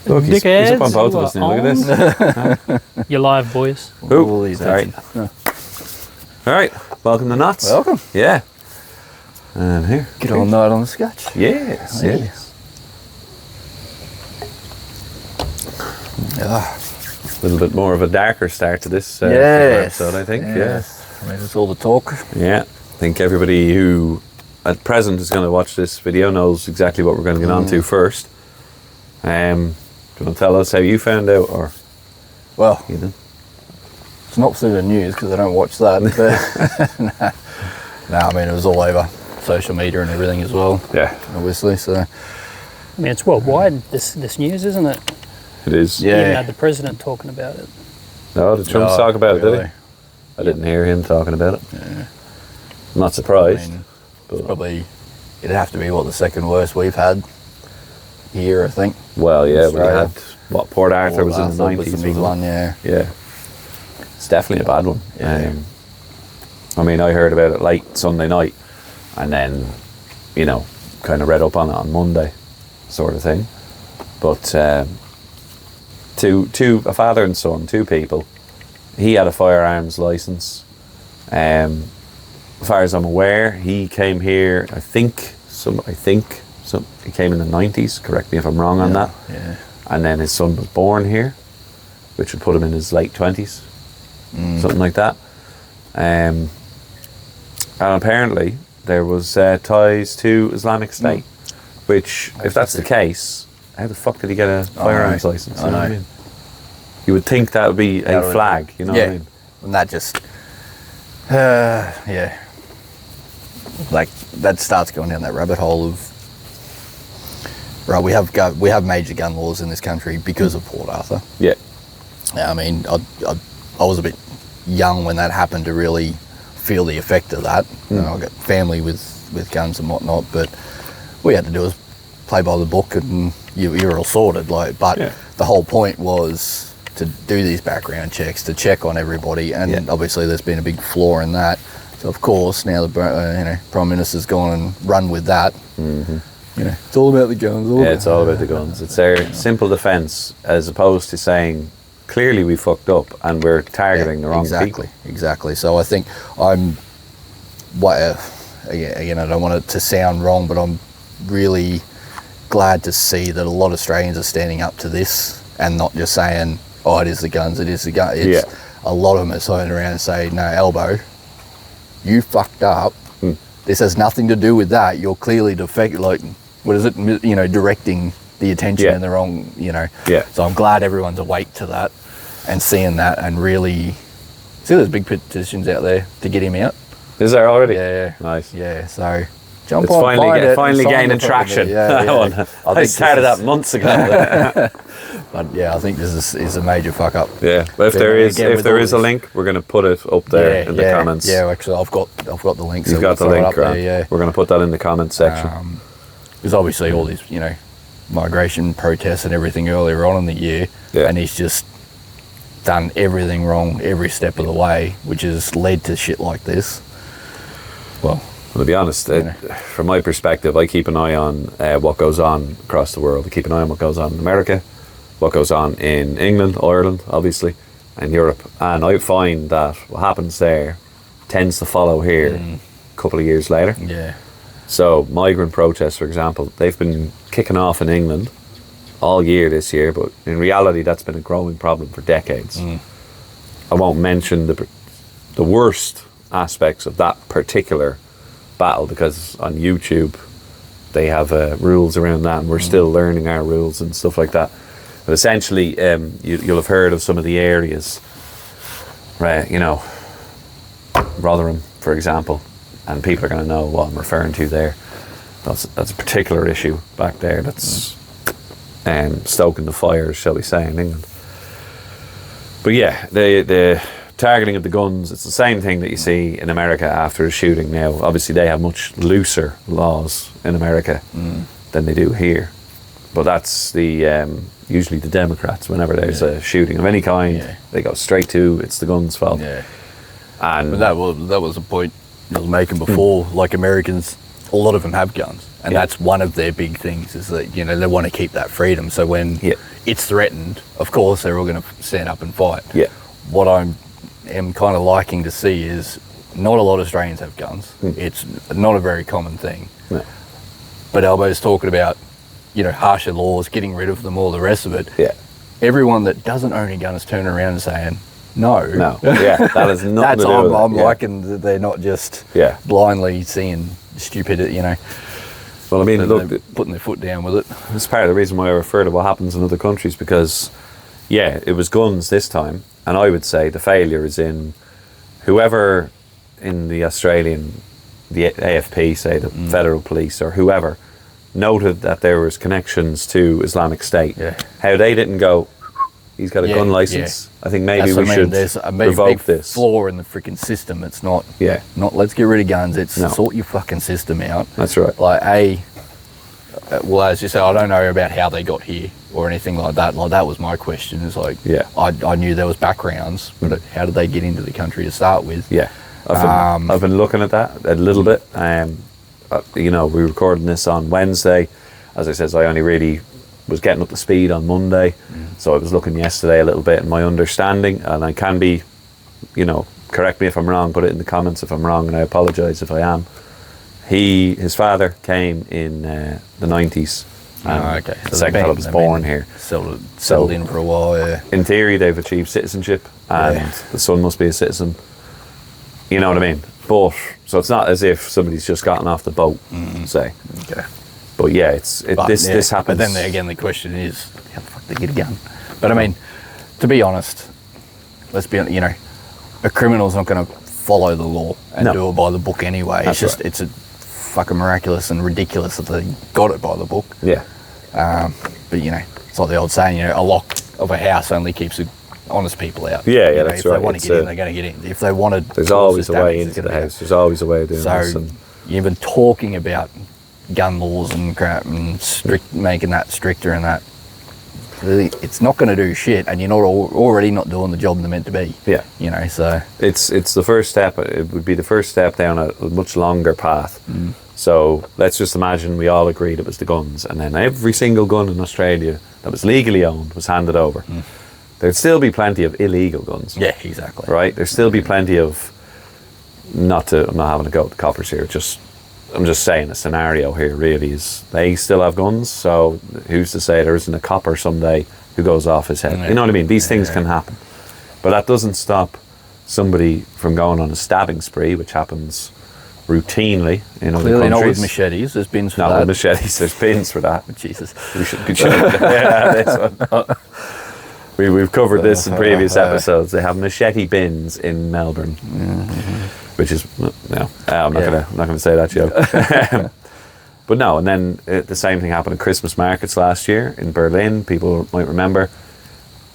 Look, he's up on both of us now. Look at this. You're live, boys. Ooh, sorry. All right, welcome to Knots. Welcome. Yeah. And here. Good old Night On The Scotch. Yes, Hey. yes. A little bit more of a darker start to this episode, I think. Yes. I mean, it's all the talk. Yeah. I think everybody who at present is going to watch this video knows exactly what we're going to get on to first. Do you want to tell us how you found out, or Well, you know? it's not through the news because I don't watch that. But no, I mean, it was all over social media and everything as well. Yeah, Obviously, so I mean, it's worldwide, this news, isn't it? it is. Yeah. You even had the president talking about it. No, did Trump No, talk about it, did really. he? I didn't hear him talking about it. Yeah. I'm not surprised. I mean, but, probably it'd have to be the second worst we've had here, I think. well, yeah, we Australia. had, what, Port Arthur was in the 90s. was a big wasn't it? one, yeah. Yeah. It's definitely a bad one. Yeah. I mean, I heard about it late Sunday night and then, you know, kind of read up on it on Monday, sort of thing. But a father and son, two people, he had a firearms license. As far as I'm aware, he came here, I think he came in the 90s, correct me if I'm wrong on that. Yeah. And then his son was born here, which would put him in his late 20s, something like that. And apparently there was ties to Islamic State, which, if that's the case, how the fuck did he get a firearms license? You know what I mean? You would think that would be a flag, you know what I mean? And that just, yeah. Like, that starts going down that rabbit hole of, right, we have major gun laws in this country because of Port Arthur. Yeah. I mean, I was a bit young when that happened to really feel the effect of that. You know, I got family with guns and whatnot, but all you had to do was play by the book and you're all sorted. Like, but the whole point was to do these background checks, to check on everybody, and obviously there's been a big flaw in that. So of course now the Prime Minister's gone and run with that. Mm-hmm. You know, it's all about the guns. It's all about the guns. It's their simple defence, as opposed to saying, clearly we fucked up and we're targeting the wrong people. Exactly. So I think again, I don't want it to sound wrong, but I'm really glad to see that a lot of Australians are standing up to this and not just saying, oh, it is the guns, it is the gun. It's a lot of them are turning around and saying, no, Elbow, you fucked up. This has nothing to do with that. You're clearly directing the attention in the wrong, So I'm glad everyone's awake to that and seeing that and really see there's big petitions out there to get him out. Is there already? Yeah. Nice. Yeah, so jump It's on, finally gaining traction. Yeah. I started that months ago. But yeah, I think this is a major fuck up. Yeah, but if there is a link, we're going to put it up there in the comments. Yeah, actually, I've got the link. You've got the link, right? Yeah, we're going to put that in the comments section. Because obviously all these, migration protests and everything earlier on in the year, and he's just done everything wrong every step of the way, which has led to shit like this. Well, to be honest, from my perspective, I keep an eye on what goes on across the world. I keep an eye on what goes on in America, what goes on in England, Ireland, obviously, and Europe. And I find that what happens there tends to follow here a couple of years later. Yeah. So migrant protests, for example, they've been kicking off in England all year this year, but in reality that's been a growing problem for decades. I won't mention the worst aspects of that particular battle because on YouTube they have rules around that and we're still learning our rules and stuff like that. But essentially you'll have heard of some of the areas, right, Rotherham, for example, and people are going to know what I'm referring to there. That's a particular issue back there that's stoking the fires, shall we say, in England. But yeah, the targeting of the guns, it's the same thing that you see in America after a shooting now. Obviously they have much looser laws in America than they do here. But that's usually the Democrats, whenever there's a shooting of any kind, they go straight to, it's the guns' fault. Yeah. And that was a point I was making before. Like Americans, a lot of them have guns, And that's one of their big things, is that, you know, they want to keep that freedom. So when it's threatened, of course, they're all going to stand up and fight. Yeah. What I am kind of liking to see is not a lot of Australians have guns. It's not a very common thing. No. But Albo's talking about, you know, harsher laws, getting rid of them, all the rest of it. Yeah. Everyone that doesn't own a gun is turning around and saying, no. No. Yeah, that is not That's, to do with I'm it. liking that they're not just blindly seeing stupidity, you know. Well, I mean, look, they're putting their foot down with it. it's part of the reason why I refer to what happens in other countries, because, yeah, it was guns this time, and I would say the failure is in whoever in the Australian, the AFP, say the federal police or whoever, noted that there was connections to Islamic State. Yeah. How they didn't go, he's got a gun license. I think maybe we should There's a revoke big this. flaw in the freaking system. It's not, not let's get rid of guns. It's sort your fucking system out. That's right. Like, well, as you say, I don't know about how they got here or anything like that. Like, that was my question. Is like, I knew there was backgrounds, but how did they get into the country to start with? Yeah, I've been looking at that a little bit. You know, we recorded this on Wednesday. As I said, I only really was getting up to speed on Monday, so I was looking yesterday a little bit in my understanding, and I can be, you know, correct me if I'm wrong, put it in the comments if I'm wrong, and I apologise if I am. His father came in the 90s. Okay. So the second fellow was born here. Settled in for a while, yeah. In theory, they've achieved citizenship, and the son must be a citizen. You know what I mean? But, so it's not as if somebody's just gotten off the boat, say. Okay. But yeah, this happens. But then again, the question is, how the fuck they get a gun? But I mean, to be honest, let's be honest, you know, a criminal's not going to follow the law and do it by the book anyway. That's it's just, it's a fucking miraculous and ridiculous that they got it by the book. Yeah. But you know, it's like the old saying, you know, a lock of a house only keeps honest people out. Yeah, you know, that's if right. If they want to get in, they're going to get in. If they want to, there's always a way into the house. There's always a way of doing this. So even talking about gun laws and crap and making that stricter and that, really, it's not going to do shit, and you're not already not doing the job they're meant to be. Yeah, you know, so it's the first step. It would be the first step down a much longer path. So let's just imagine we all agreed it was the guns, and then every single gun in Australia that was legally owned was handed over. There'd still be plenty of illegal guns. Yeah, exactly. Right? There'd still be plenty of, I'm not having a go at the coppers here, I'm just saying a scenario here really is they still have guns, so who's to say there isn't a copper someday who goes off his head? You know what I mean? These things can happen. But that doesn't stop somebody from going on a stabbing spree, which happens routinely in other Clearly countries. not with machetes, there's bins for that. Not with machetes, there's bins for that. Jesus. We should be this one. We've covered this in previous episodes. They have machete bins in Melbourne. Which is I'm not gonna say that joke. But no, and then the same thing happened at Christmas markets last year in Berlin. People might remember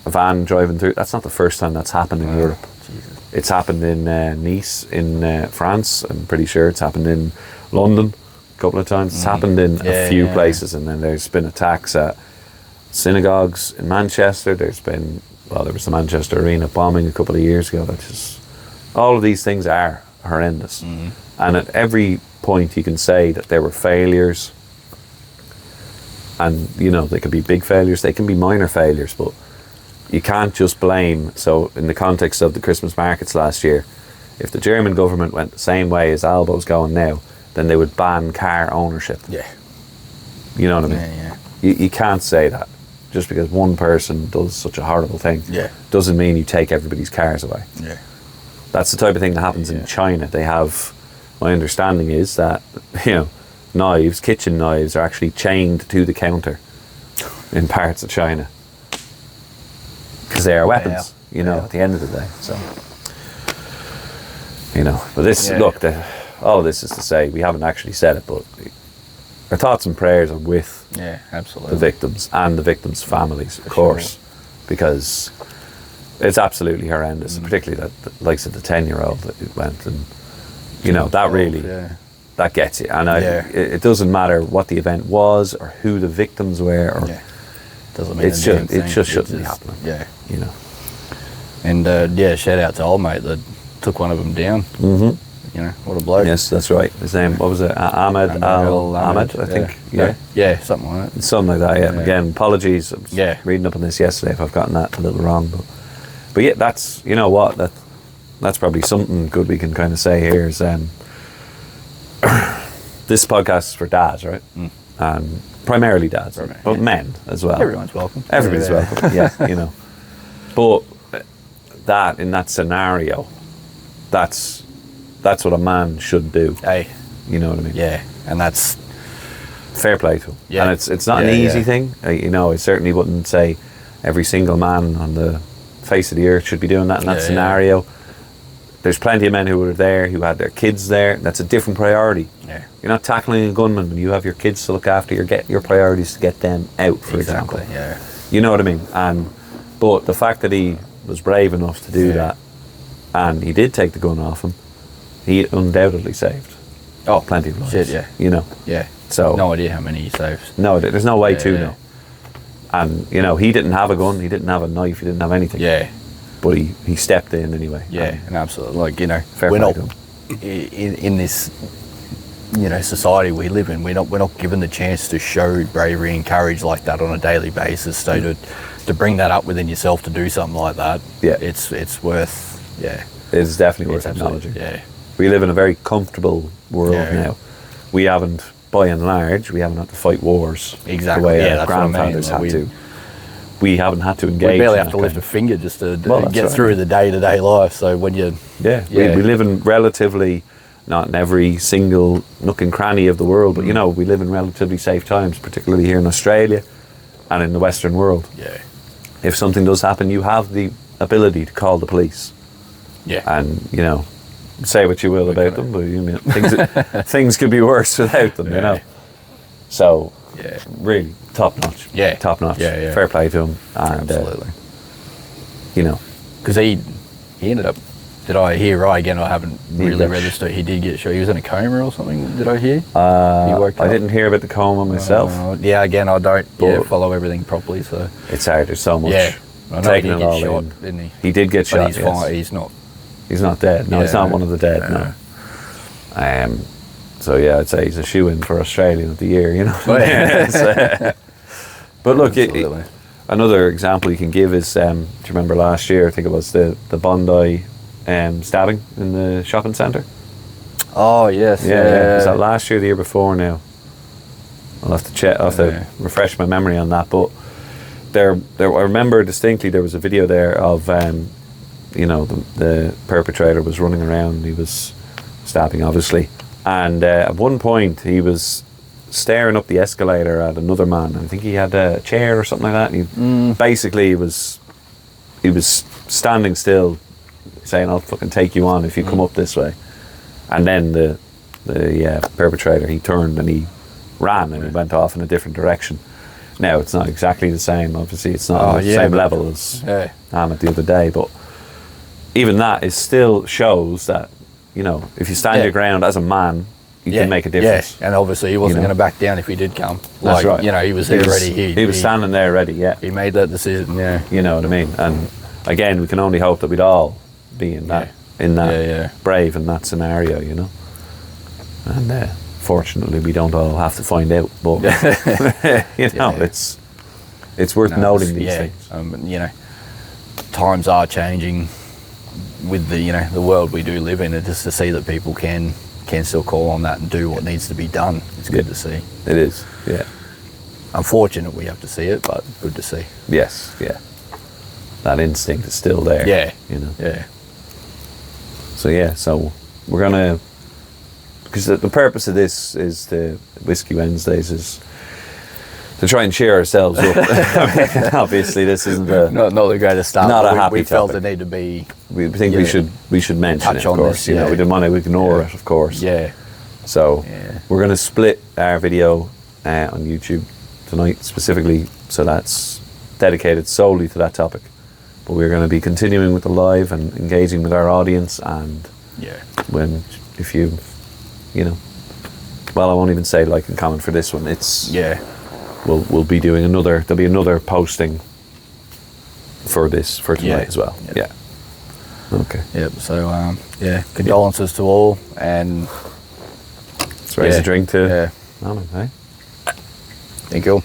a van driving through. That's not the first time that's happened in Europe. Jesus. It's happened in Nice in France. I'm pretty sure it's happened in London a couple of times. It's happened in a few places, and then there's been attacks at synagogues in Manchester. There was the Manchester Arena bombing a couple of years ago. All of these things are horrendous. And at every point you can say that there were failures, and you know, they can be big failures, they can be minor failures, but you can't just blame. So in the context of the Christmas markets last year, if the German government went the same way as Albo's going now, then they would ban car ownership. You know what I mean? You can't say that just because one person does such a horrible thing doesn't mean you take everybody's cars away. That's the type of thing that happens in China. They have, my understanding is that, you know, kitchen knives are actually chained to the counter in parts of China because they are weapons, you know, at the end of the day. So, you know, but this, look, all of this is to say, we haven't actually said it, but our thoughts and prayers are with absolutely the victims and the victims' families, of course, because it's absolutely horrendous, and particularly that likes of the 10-year-old that went, and you know, that really that gets you. And it doesn't matter what the event was or who the victims were, or doesn't mean it just shouldn't be happening. You know. And shout out to old mate that took one of them down. You what a bloke. Yes, that's right. His name, what was it? Ahmed Ahmed, I think. Yeah, something like that. Something like that, yeah. Again, apologies. I was Yeah. reading up on this yesterday if I've gotten that a little wrong. But yeah, that's, you know what, that's probably something good we can kind of say here is this podcast is for dads, right? And primarily dads, but men as well. Everyone's welcome. Everybody's welcome, yeah, But that, in that scenario, that's what a man should do. Hey. You know what I mean? Yeah, and that's... Fair play to him. Yeah. And it's not an easy thing. I certainly wouldn't say every single man on the face of the earth should be doing that in that scenario. There's plenty of men who were there, who had their kids there. That's a different priority. Yeah. You're not tackling a gunman when you have your kids to look after. Your priority is to get them out, for example. Yeah. You know what I mean? But the fact that he was brave enough to do that, and he did take the gun off him, he undoubtedly saved plenty of lives. Shit, yeah. Yeah. So no idea how many he saved. No, there's no way to know. And he didn't have a gun, he didn't have a knife, he didn't have anything. Yeah. But he stepped in anyway. Yeah, and absolutely. Fair we're play not to him. in this society we live in. We're not given the chance to show bravery and courage like that on a daily basis. So to bring that up within yourself, to do something like that, it's worth. It's definitely worth acknowledging. Yeah, we live in a very comfortable world now. We haven't, by and large, had to fight wars the way our grandfathers had to. We haven't had to engage. We barely have to lift a finger just to get through the day-to-day life. So when you... We live in relatively, not in every single nook and cranny of the world, but we live in relatively safe times, particularly here in Australia and in the Western world. Yeah. If something does happen, you have the ability to call the police. Yeah. And, say what you will about them, but things could be worse without them, So... Yeah, really top notch. Yeah, top notch. Yeah. Fair play to him. And, absolutely. Because he ended up. Did I hear right again? I haven't really read the story. He did get shot. He was in a coma or something. Did I hear? I didn't hear about the coma myself. Again, I don't follow everything properly. So it's hard. There's so much. Yeah, I know he did get shot, didn't he? He did get shot. But he's fine. He's not. He's not dead. No, he's not one of the dead. No. So I'd say he's a shoe-in for Australian of the year, But look, another example you can give is, do you remember last year, I think it was the Bondi stabbing in the shopping centre? Oh, yes. Yeah. Was that last year or the year before now? I'll have to check, I'll have to refresh my memory on that. But there, I remember distinctly there was a video there of, the perpetrator was running around, he was stabbing, obviously. And at one point, he was staring up the escalator at another man. I think he had a chair or something like that. And he basically was standing still, saying, "I'll fucking take you on if you come up this way." And then the perpetrator, he turned and he ran and he went off in a different direction. Now it's not exactly the same. Obviously, it's not on the same level as Ahmed the other day, but even that is still shows that. If you stand your ground as a man, you can make a difference. Yeah, and obviously he wasn't going to back down if he did come. That's right. He was there ready. He was standing there ready, He made that decision, You know what I mean? And again, we can only hope that we'd all be in that, brave in that scenario, And fortunately, we don't all have to find out, but, it's worth noting these things. Times are changing. With the world we do live in, and just to see that people can still call on that and do what needs to be done, it's good to see. It is, yeah. Unfortunate we have to see it, but good to see. Yes, yeah. That instinct is still there. Yeah, Yeah. So we're gonna, because the purpose of this is the Whiskey Wednesdays is to try and cheer ourselves up. Obviously, this isn't not the greatest start. Not a happy we felt topic. it needed to be. We think we should mention it, of course. We didn't want to ignore it, of course. Yeah. So we're going to split our video on YouTube tonight specifically, so that's dedicated solely to that topic. But we're going to be continuing with the live and engaging with our audience, and if you well, I won't even say like and comment for this one. It's We'll be doing there'll be another posting for tonight as well. Yeah. Okay. Yep. So yeah, condolences to all, and Let's raise a drink to yeah. Alan, eh? Thank you.